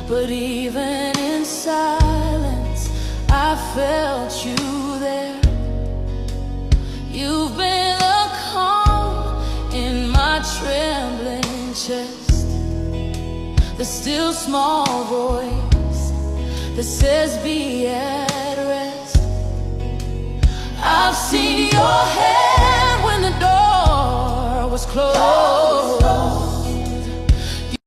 But even in silence, I felt you there. You've been a calm in my trembling chest, the still small voice that says be at rest. I've seen your hand when the door was closed.